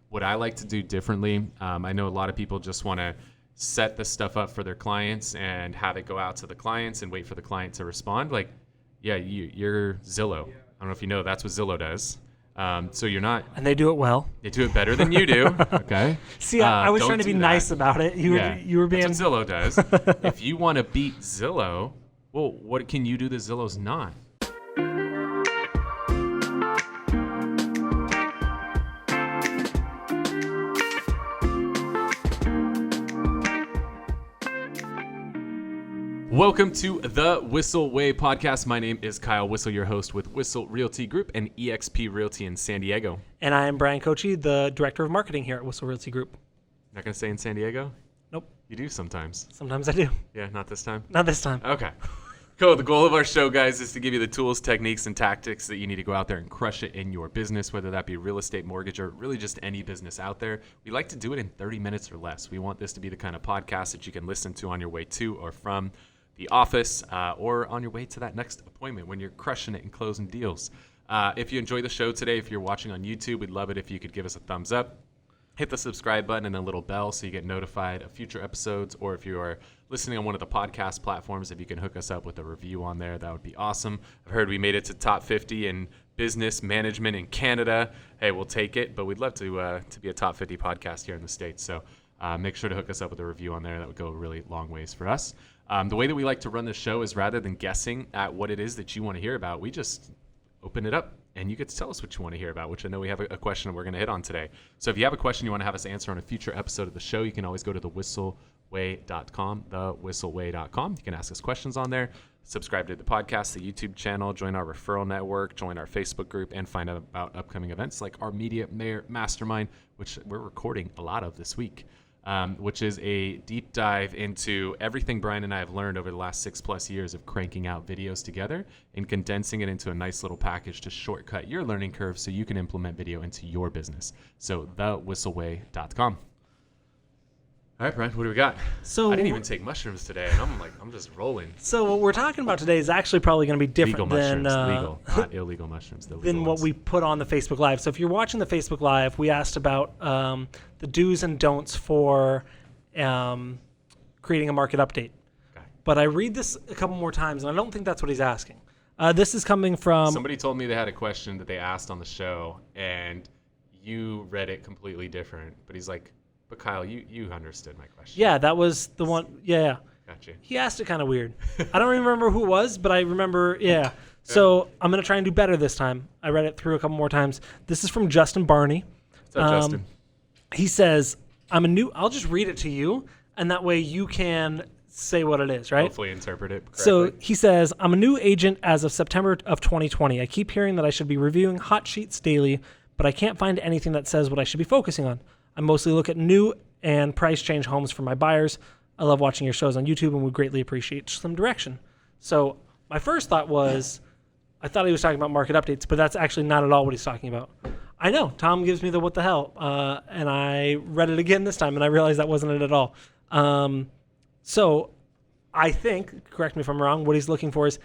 what I like to do differently, I know a lot of people just want to set the stuff up for their clients and have it go out to the clients and wait for the client to respond. Like, yeah, you're Zillow. I don't know if you know, that's what Zillow does. So you're not... And they do it well. They do it better than you do, okay? See, I was trying to be nice about it. You were being... That's what Zillow does. If you want to beat Zillow, well, what can you do that Zillow's not? Welcome to the Whissel Way Podcast. My name is Kyle Whissel, your host with Whissel Realty Group and eXp Realty in San Diego. And I am Bryan Koci, the Director of Marketing here at Whissel Realty Group. Not going to say in San Diego? Nope. You do sometimes. Sometimes I do. Yeah, not this time? Not this time. Okay. Cool. The goal of our show, guys, is to give you the tools, techniques, and tactics that you need to go out there and crush it in your business, whether that be real estate, mortgage, or really just any business out there. We like to do it in 30 minutes or less. We want this to be the kind of podcast that you can listen to on your way to or from the office, or on your way to that next appointment when you're crushing it and closing deals. If you enjoy the show today, if you're watching on YouTube, we'd love it if you could give us a thumbs up. Hit the subscribe button and a little bell so you get notified of future episodes. Or if you are listening on one of the podcast platforms, if you can hook us up with a review on there, that would be awesome. I've heard we made it to top 50 in business management in Canada. Hey, we'll take it, but we'd love to be a top 50 podcast here in the States. So make sure to hook us up with a review on there. That would go a really long ways for us. The way that we like to run the show is rather than guessing at what it is that you want to hear about, we just open it up and you get to tell us what you want to hear about, which I know we have a question that we're going to hit on today. So if you have a question you want to have us answer on a future episode of the show, you can always go to thewhisselway.com, thewhisselway.com. You can ask us questions on there, subscribe to the podcast, the YouTube channel, join our referral network, join our Facebook group, and find out about upcoming events like our Media Mayor Mastermind, which we're recording a lot of this week. Which is a deep dive into everything Bryan and I have learned over the last 6+ years of cranking out videos together and condensing it into a nice little package to shortcut your learning curve so you can implement video into your business. So thewhisselway.com. All right, Bryan, what do we got? So I didn't even take mushrooms today, and I'm just rolling. So what we're talking about today is actually probably going to be different than legal, not illegal mushrooms. Than what we put on the Facebook Live. So if you're watching the Facebook Live, we asked about the do's and don'ts for creating a market update. Okay. But I read this a couple more times, and I don't think that's what he's asking. This is coming from... Somebody told me they had a question that they asked on the show, and you read it completely different. But he's like... But Kyle, you understood my question. Yeah, that was the one. Yeah. Gotcha. He asked it kind of weird. I don't remember who it was, but I remember, yeah. So I'm going to try and do better this time. I read it through a couple more times. This is from Justin Barney. What's up, Justin? He says, I'll just read it to you, and that way you can say what it is, right? Hopefully interpret it correctly. So he says, I'm a new agent as of September of 2020. I keep hearing that I should be reviewing hotsheets daily, but I can't find anything that says what I should be focusing on. I mostly look at new and price change homes for my buyers. I love watching your shows on YouTube and would greatly appreciate some direction. So my first thought was, I thought he was talking about market updates, but that's actually not at all what he's talking about. I know, Tom gives me the what the hell, and I read it again this time, and I realized that wasn't it at all. So I think, correct me if I'm wrong, what he's looking for is,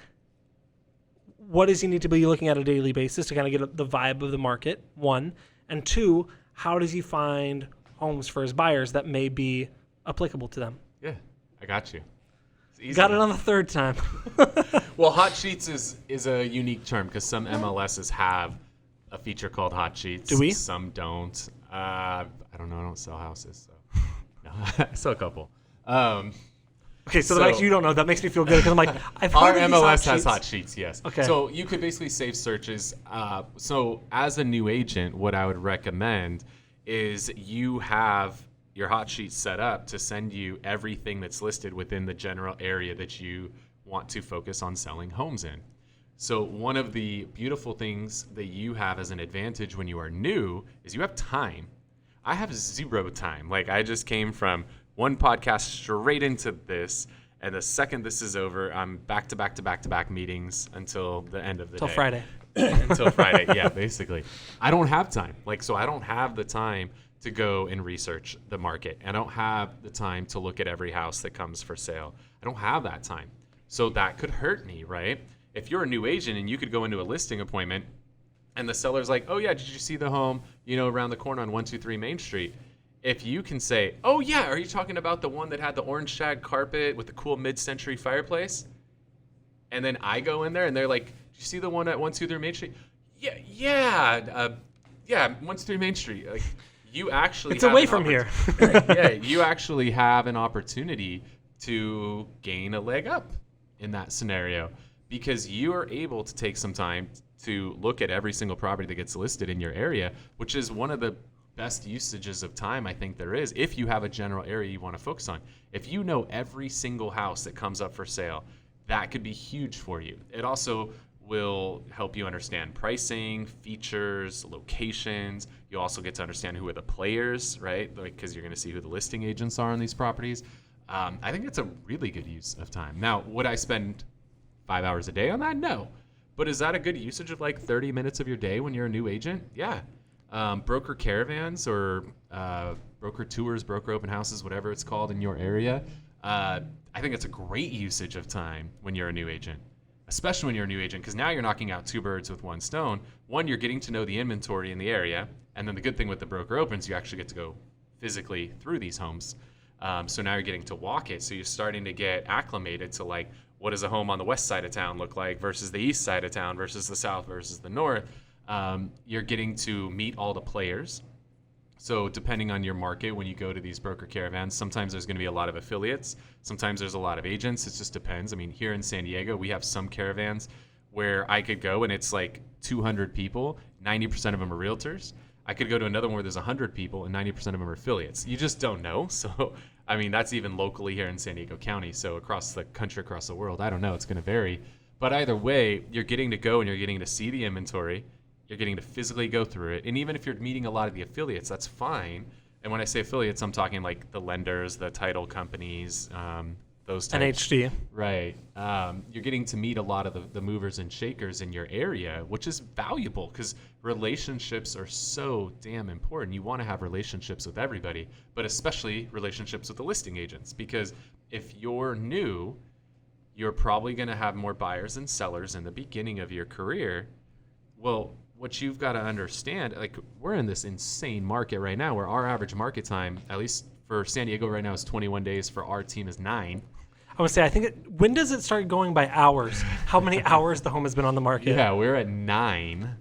what does he need to be looking at a daily basis to kind of get the vibe of the market, one, and two, how does he find homes for his buyers that may be applicable to them? Yeah, I got you. Got it on the third time. Well, hot sheets is a unique term because some MLSs have a feature called hot sheets. Do we? Some don't. I don't know. I don't sell houses, so no, I sell a couple. Okay, so the fact you don't know, that makes me feel good because I'm like, I've our heard of MLS has hot sheets, yes. Okay. So you could basically save searches. So as a new agent, what I would recommend is you have your hot sheet set up to send you everything that's listed within the general area that you want to focus on selling homes in. So one of the beautiful things that you have as an advantage when you are new is you have time. I have zero time. Like I just came from one podcast straight into this, and the second this is over, I'm back to back meetings until the end of the day. Until Friday. Until Friday, yeah, basically. I don't have time. So I don't have the time to go and research the market. I don't have the time to look at every house that comes for sale. I don't have that time. So that could hurt me, right? If you're a new agent and you could go into a listing appointment and the seller's like, oh yeah, did you see the home, around the corner on 123 Main Street? If you can say, oh yeah, are you talking about the one that had the orange shag carpet with the cool mid-century fireplace? And then I go in there and they're like, did you see the one at 123 Main Street? Yeah, 123 Main Street. Like, you actually it's away from here. Yeah, you actually have an opportunity to gain a leg up in that scenario, because you are able to take some time to look at every single property that gets listed in your area, which is one of the best usages of time I think there is if you have a general area you want to focus on. If you know every single house that comes up for sale, that could be huge for you. It also will help you understand pricing, features, locations. You also get to understand who are the players, right? Because you're going to see who the listing agents are on these properties. I think it's a really good use of time. Now, would I spend 5 hours a day on that? No. But is that a good usage of like 30 minutes of your day when you're a new agent? Yeah. Broker caravans or broker tours, broker open houses, whatever it's called in your area. I think it's a great usage of time when you're a new agent, especially when you're a new agent, because now you're knocking out two birds with one stone. One, you're getting to know the inventory in the area. And then the good thing with the broker opens, you actually get to go physically through these homes. So now you're getting to walk it. So you're starting to get acclimated to like, what does a home on the west side of town look like versus the east side of town versus the south versus the north. You're getting to meet all the players. So depending on your market, when you go to these broker caravans, sometimes there's going to be a lot of affiliates. Sometimes there's a lot of agents. It just depends. I mean, here in San Diego, we have some caravans where I could go and it's like 200 people, 90% of them are realtors. I could go to another one where there's 100 people and 90% of them are affiliates. You just don't know. So, I mean, that's even locally here in San Diego County. So across the country, across the world, I don't know. It's going to vary. But either way, you're getting to go and you're getting to see the inventory. You're getting to physically go through it. And even if you're meeting a lot of the affiliates, that's fine. And when I say affiliates, I'm talking like the lenders, the title companies, those types. NHD. Right. You're getting to meet a lot of the movers and shakers in your area, which is valuable because relationships are so damn important. You want to have relationships with everybody, but especially relationships with the listing agents, because if you're new, you're probably going to have more buyers and sellers in the beginning of your career. Well, what you've got to understand, like, we're in this insane market right now where our average market time, at least for San Diego right now, is 21 days. For our team is 9. I would say, when does it start going by hours? How many hours the home has been on the market? Yeah, we're at 9.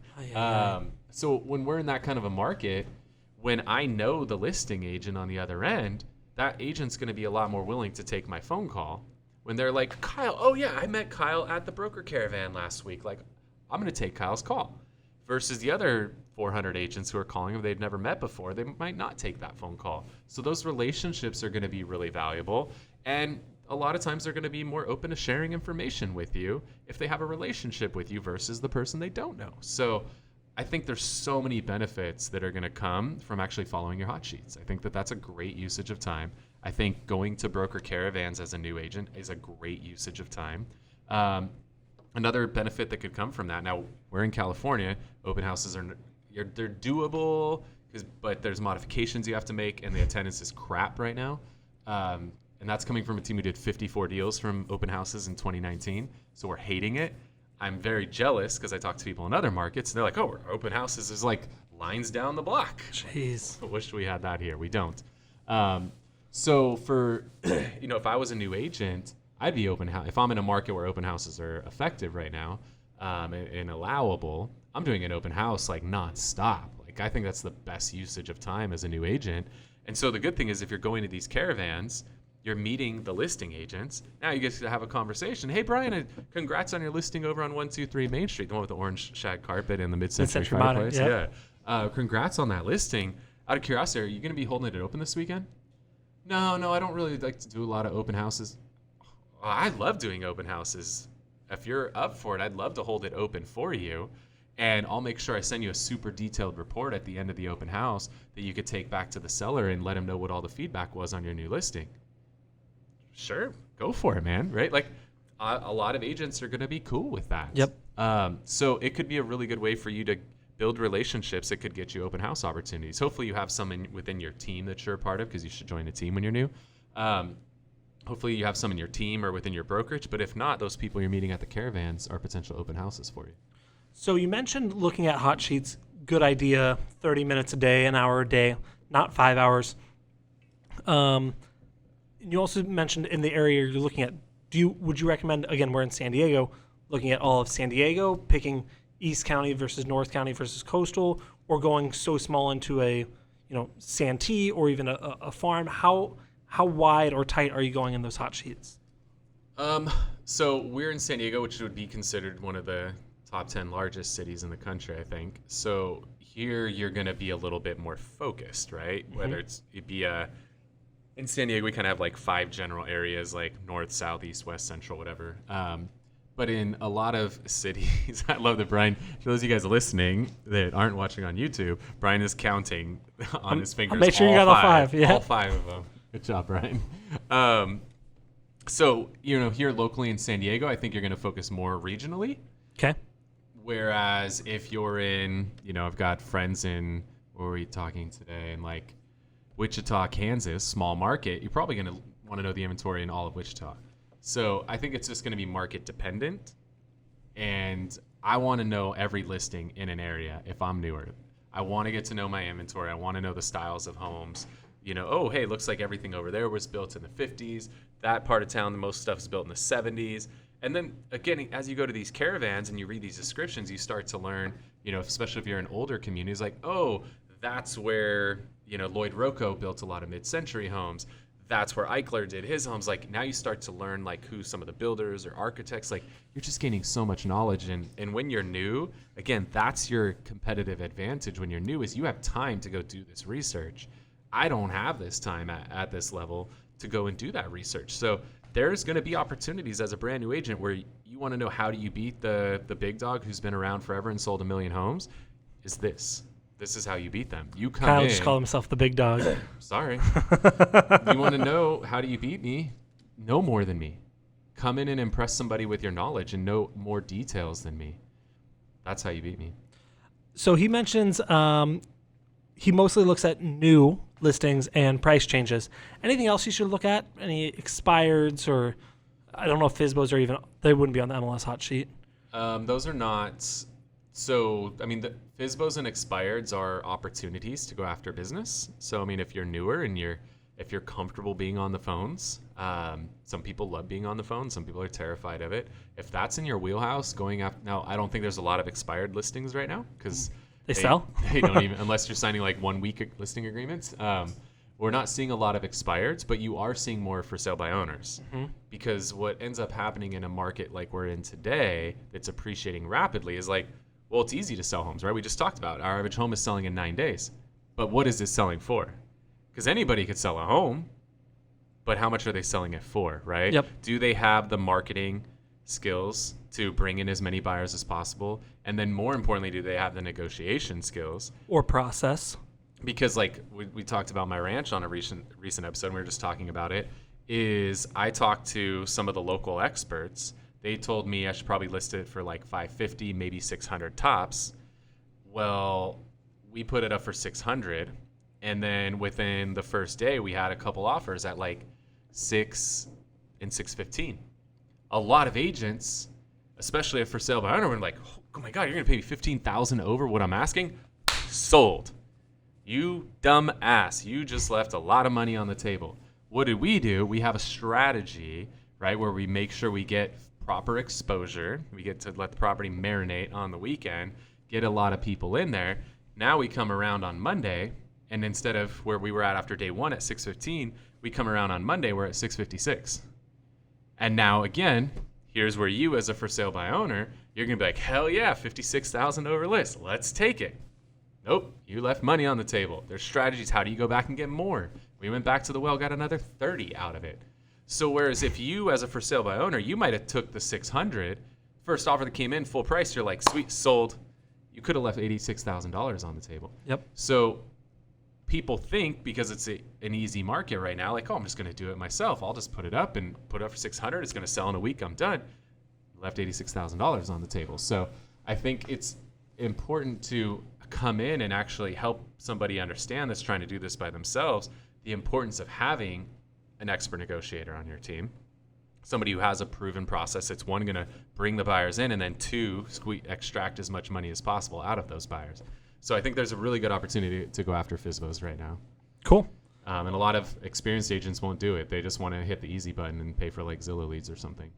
So when we're in that kind of a market, when I know the listing agent on the other end, that agent's going to be a lot more willing to take my phone call. When they're like, Kyle, oh yeah, I met Kyle at the broker caravan last week. Like, I'm going to take Kyle's call. Versus the other 400 agents who are calling them they've never met before, they might not take that phone call. So those relationships are going to be really valuable. And a lot of times they're going to be more open to sharing information with you if they have a relationship with you versus the person they don't know. So I think there's so many benefits that are going to come from actually following your hot sheets. I think that that's a great usage of time. I think going to broker caravans as a new agent is a great usage of time. Another benefit that could come from that, now we're in California, open houses they're doable, but there's modifications you have to make, and the attendance is crap right now. And that's coming from a team who did 54 deals from open houses in 2019, so we're hating it. I'm very jealous because I talk to people in other markets, and they're like, oh, our open houses is like lines down the block. Jeez. I wish we had that here. We don't. So for, if I was a new agent, I'd be open house. If I'm in a market where open houses are effective right now and allowable, I'm doing an open house like nonstop. Like, I think that's the best usage of time as a new agent. And so the good thing is if you're going to these caravans, you're meeting the listing agents. Now you get to have a conversation. Hey, Bryan, congrats on your listing over on 123 Main Street, the one with the orange shag carpet and the mid-century fireplace. Yep. Yeah. Congrats on that listing. Out of curiosity, are you going to be holding it open this weekend? No, I don't really like to do a lot of open houses. I love doing open houses. If you're up for it, I'd love to hold it open for you. And I'll make sure I send you a super detailed report at the end of the open house that you could take back to the seller and let him know what all the feedback was on your new listing. Sure, go for it, man. Right? Like, a lot of agents are going to be cool with that. Yep. So it could be a really good way for you to build relationships that could get you open house opportunities. Hopefully you have some within your team that you're a part of, because you should join a team when you're new. Hopefully you have some in your team or within your brokerage, but if not, those people you're meeting at the caravans are potential open houses for you. So you mentioned looking at hot sheets. Good idea. 30 minutes a day, an hour a day, not 5 hours. You also mentioned in the area you're looking at. Would you recommend? Again, we're in San Diego. Looking at all of San Diego, picking East County versus North County versus coastal, or going so small into a Santee or even a farm. How wide or tight are you going in those hot sheets? So we're in San Diego, which would be considered one of the top 10 largest cities in the country, I think. So here you're going to be a little bit more focused, right? Mm-hmm. Whether in San Diego, we kind of have like 5 general areas, like north, south, east, west, central, whatever. But in a lot of cities, I love that Bryan, for those of you guys listening that aren't watching on YouTube, Bryan is counting on his fingers. I'll make sure you got all 5. Yeah. All 5 of them. Good job, Bryan. So, here locally in San Diego, I think you're going to focus more regionally. Okay. Whereas if you're in, I've got friends in, where are we talking today? In like Wichita, Kansas, small market, you're probably going to want to know the inventory in all of Wichita. So I think it's just going to be market dependent. And I want to know every listing in an area if I'm newer. I want to get to know my inventory. I want to know the styles of homes. Hey, looks like everything over there was built in the 50s. That part of town, the most stuff is built in the 70s. And then, again, as you go to these caravans and you read these descriptions, you start to learn, especially if you're in older communities, like, oh, that's where, Lloyd Rocco built a lot of mid-century homes. That's where Eichler did his homes. Like, now you start to learn, like, who some of the builders or architects, like, you're just gaining so much knowledge. And when you're new, again, that's your competitive advantage when you're new, is you have time to go do this research. I don't have this time at this level to go and do that research. So there's going to be opportunities as a brand new agent where you want to know, how do you beat the big dog who's been around forever and sold 1 million homes? This is how you beat them. You come Kyle in. just called himself the big dog. Sorry. You want to know, how do you beat me? Know more than me. Come in and impress somebody with your knowledge and know more details than me. That's how you beat me. So he mentions he mostly looks at new listings and price changes. Anything else you should look at? Any expireds, or I don't know if FSBOs are even, they wouldn't be on the MLS hot sheet. Those are not. So, the FSBOs and expireds are opportunities to go after business. So, if you're newer and if you're comfortable being on the phones, some people love being on the phone. Some people are terrified of it. If that's in your wheelhouse, going after, now, I don't think there's a lot of expired listings right now because they sell. They don't even, unless you're signing like 1 week listing agreements. We're not seeing a lot of expireds, but you are seeing more for sale by owners. Mm-hmm. Because what ends up happening in a market like we're in today that's appreciating rapidly is like, well, it's easy to sell homes, right? We just talked about our average home is selling in 9 days. But what is this selling for? Because anybody could sell a home, but how much are they selling it for, right? Yep. Do they have the marketing skills to bring in as many buyers as possible? And then more importantly, do they have the negotiation skills? Or process? Because like we talked about my ranch on a recent episode, and we were just talking about it, is I talked to some of the local experts. They told me I should probably list it for like $550, maybe $600 tops. Well, we put it up for $600, and then within the first day, we had a couple offers at like $6 and $615. A lot of agents, especially if for sale by owner, were like, "Oh my God, you're gonna pay me $15,000 over what I'm asking?" Sold. You dumb ass! You just left a lot of money on the table. What did we do? We have a strategy, right, where we make sure we get proper exposure. We get to let the property marinate on the weekend, get a lot of people in there. Now we come around on Monday, and instead of where we were at after day one at $615, we come around on Monday, we're at $656. And now again, here's where you as a for sale by owner, you're going to be like, hell yeah, $56,000 over list. Let's take it. Nope, you left money on the table. There's strategies. How do you go back and get more? We went back to the well, got another 30 out of it. So whereas if you as a for sale by owner, you might have took the $600, first offer that came in full price, you're like, sweet, sold. You could have left $86,000 on the table. Yep. So people think because it's an easy market right now, like, oh, I'm just going to do it myself. I'll just put it up and put it up for $600. It's going to sell in a week. I'm done. Left $86,000 on the table. So I think it's important to come in and actually help somebody understand that's trying to do this by themselves, the importance of having an expert negotiator on your team. somebody who has a proven process. It's one, going to bring the buyers in, and then two, extract as much money as possible out of those buyers. So I think there's a really good opportunity to go after FSBOs right now. Cool. And a lot of experienced agents won't do it. They just want to hit the easy button and pay for like Zillow leads or something.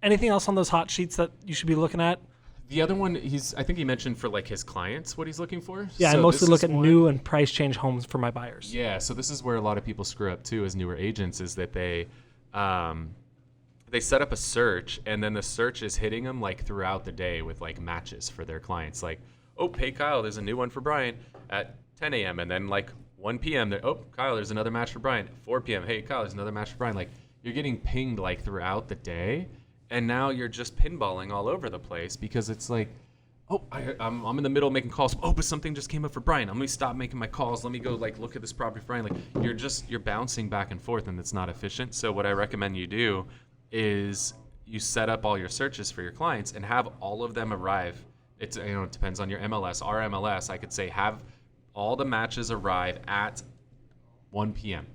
Anything else on those hot sheets that you should be looking at? The other one, I think he mentioned for like his clients what he's looking for. Yeah, so I mostly look at new and price change homes for my buyers. Yeah, so this is where a lot of people screw up too as newer agents, is that they set up a search, and then the search is hitting them like throughout the day with like matches for their clients. Like, oh, hey Kyle, there's a new one for Bryan at 10 a.m. And then like 1 p.m. Oh, Kyle, there's another match for Bryan. 4 p.m. Hey Kyle, there's another match for Bryan. Like, you're getting pinged like throughout the day, and now you're just pinballing all over the place because it's like, oh, I'm in the middle of making calls. Oh, but something just came up for Bryan. I'm gonna stop making my calls. Let me go like look at this property for Bryan. Like, you're bouncing back and forth, and it's not efficient. So what I recommend you do is you set up all your searches for your clients and have all of them arrive. It depends on your MLS. Our MLS, I could say have all the matches arrive at 1 p.m.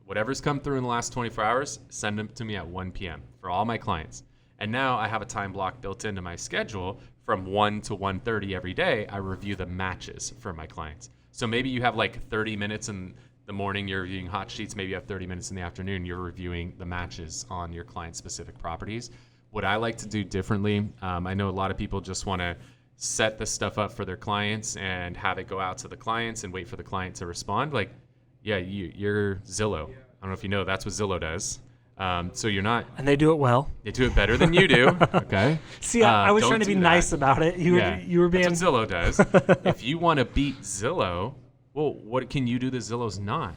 Whatever's come through in the last 24 hours, send them to me at 1 p.m. for all my clients. And now I have a time block built into my schedule from 1 to 1:30 every day. I review the matches for my clients. So maybe you have like 30 minutes in the morning, you're reviewing hot sheets. Maybe you have 30 minutes in the afternoon, you're reviewing the matches on your client-specific properties. What I like to do differently, I know a lot of people just want to set this stuff up for their clients and have it go out to the clients and wait for the client to respond. Like, yeah, you're Zillow. I don't know if you know, that's what Zillow does. So you're not... And they do it well. They do it better than you do, okay? See, I was trying to be nice about it. You were being... That's what Zillow does. If you want to beat Zillow, well, what can you do that Zillow's not?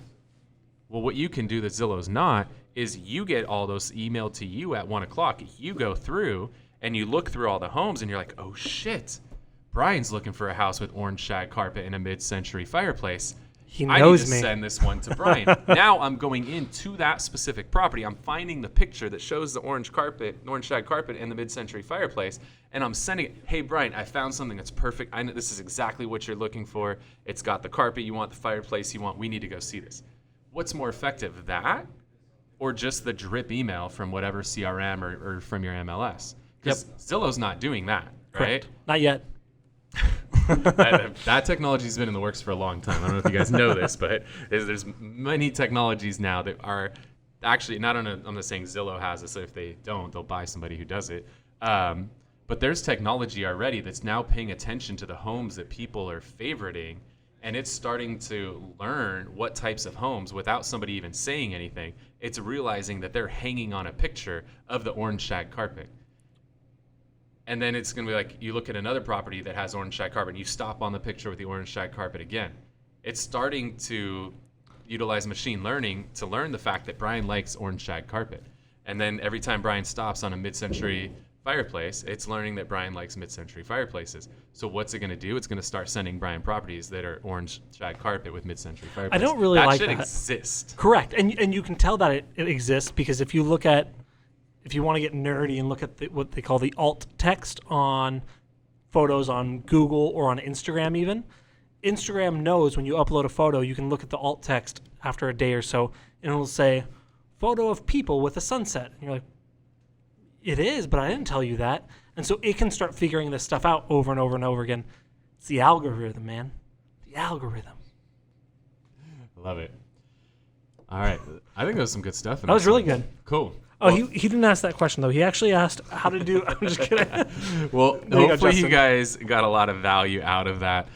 Well, what you can do that Zillow's not is you get all those emailed to you at 1 o'clock. You go through and you look through all the homes and you're like, oh shit, Bryan's looking for a house with orange shag carpet and a mid-century fireplace. He knows me. I need to send this one to Bryan. Now I'm going into that specific property. I'm finding the picture that shows the orange shag carpet and the mid-century fireplace, and I'm sending it. Hey, Bryan, I found something that's perfect. I know this is exactly what you're looking for. It's got the carpet you want, the fireplace you want. We need to go see this. What's more effective, that or just the drip email from whatever CRM or from your MLS? Because Zillow's not doing that, right? Correct. Not yet. that technology's been in the works for a long time. I don't know if you guys know this, but there's many technologies now that are actually not I'm not saying Zillow has this. If they don't, they'll buy somebody who does it. But there's technology already that's now paying attention to the homes that people are favoriting, and it's starting to learn what types of homes without somebody even saying anything. It's realizing that they're hanging on a picture of the orange shag carpet. And then it's going to be like, you look at another property that has orange shag carpet, and you stop on the picture with the orange shag carpet again. It's starting to utilize machine learning to learn the fact that Bryan likes orange shag carpet. And then every time Bryan stops on a mid-century fireplace, it's learning that Bryan likes mid-century fireplaces. So what's it going to do? It's going to start sending Bryan properties that are orange shag carpet with mid-century fireplaces. I don't really like that. That should exist. Correct. And you can tell that it exists because if you want to get nerdy and look at what they call the alt text on photos on Google or on Instagram even, Instagram knows when you upload a photo, you can look at the alt text after a day or so, and it'll say, photo of people with a sunset. And you're like, it is, but I didn't tell you that. And so it can start figuring this stuff out over and over and over again. It's the algorithm, man. The algorithm. Love it. All right. I think that was some good stuff. That was really good. Cool. Oh, well, he didn't ask that question, though. He actually asked how to do... I'm just kidding. Well, hopefully you guys got a lot of value out of that.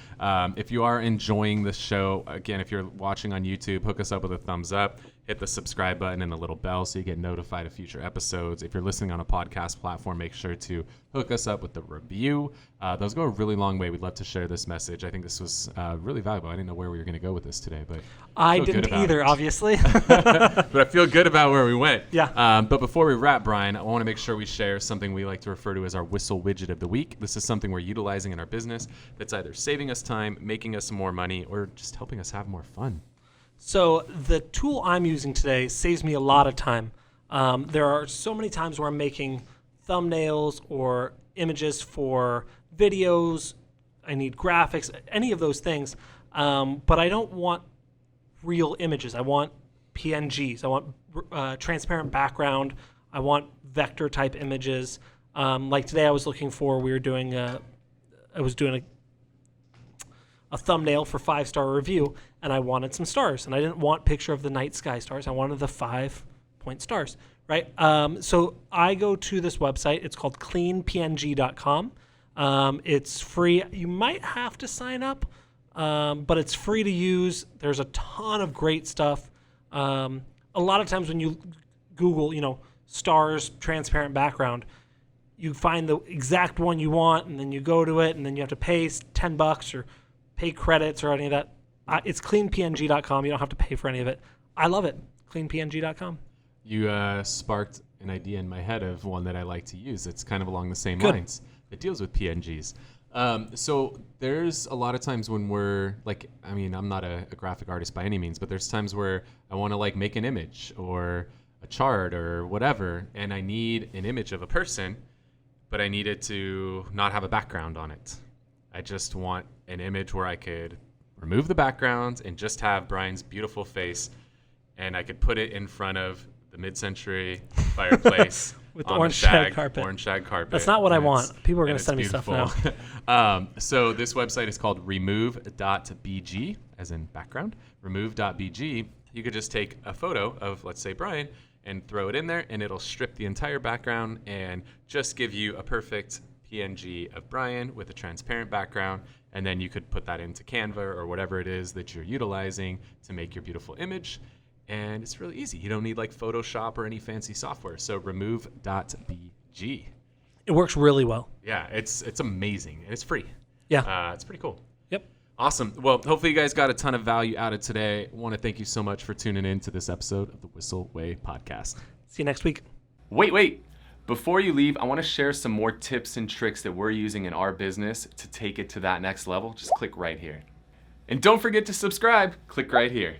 If you are enjoying the show, again, if you're watching on YouTube, hook us up with a thumbs up. Hit the subscribe button and the little bell so you get notified of future episodes. If you're listening on a podcast platform, make sure to hook us up with the review. Those go a really long way. We'd love to share this message. I think this was really valuable. I didn't know where we were going to go with this today, but I didn't either, obviously. But I feel good about where we went. Yeah. But before we wrap, Bryan, I want to make sure we share something we like to refer to as our Whissel widget of the week. This is something we're utilizing in our business that's either saving us time, making us more money, or just helping us have more fun. So the tool I'm using today saves me a lot of time. There are so many times where I'm making thumbnails or images for videos. I need graphics, any of those things. But I don't want real images. I want PNGs. I want transparent background. I want vector type images. Like today, I was looking for. I was doing a thumbnail for 5-star review, and I wanted some stars, and I didn't want picture of the night sky stars. I wanted the 5-point stars, right? So I go to this website. It's called cleanpng.com. It's free. You might have to sign up, but it's free to use. There's a ton of great stuff. A lot of times when you Google, stars, transparent background, you find the exact one you want, and then you go to it, and then you have to pay $10 or pay credits or any of that. It's cleanpng.com. You don't have to pay for any of it. I love it. Cleanpng.com. You sparked an idea in my head of one that I like to use. It's kind of along the same lines. It deals with PNGs. So there's a lot of times when we're like, I'm not a graphic artist by any means, but there's times where I want to make an image or a chart or whatever, and I need an image of a person, but I need it to not have a background on it. I just want an image where I could remove the background and just have Bryan's beautiful face, and I could put it in front of the mid-century fireplace with on orange the shag carpet. Orange shag carpet. That's not what I want. People are going to send me stuff now. So this website is called Remove.bg, as in background. Remove.bg. You could just take a photo of, let's say, Bryan, and throw it in there, and it'll strip the entire background and just give you a perfect PNG of Bryan with a transparent background, and then you could put that into Canva or whatever it is that you're utilizing to make your beautiful image. And it's really easy. You don't need Photoshop or any fancy software. So Remove.bg. It works really well. Yeah, it's amazing, and it's free. Yeah. It's pretty cool. Yep. Awesome. Well, hopefully you guys got a ton of value out of today. I want to thank you so much for tuning in to this episode of the Whissel Way Podcast. See you next week. Wait. Before you leave, I want to share some more tips and tricks that we're using in our business to take it to that next level. Just click right here. And don't forget to subscribe. Click right here.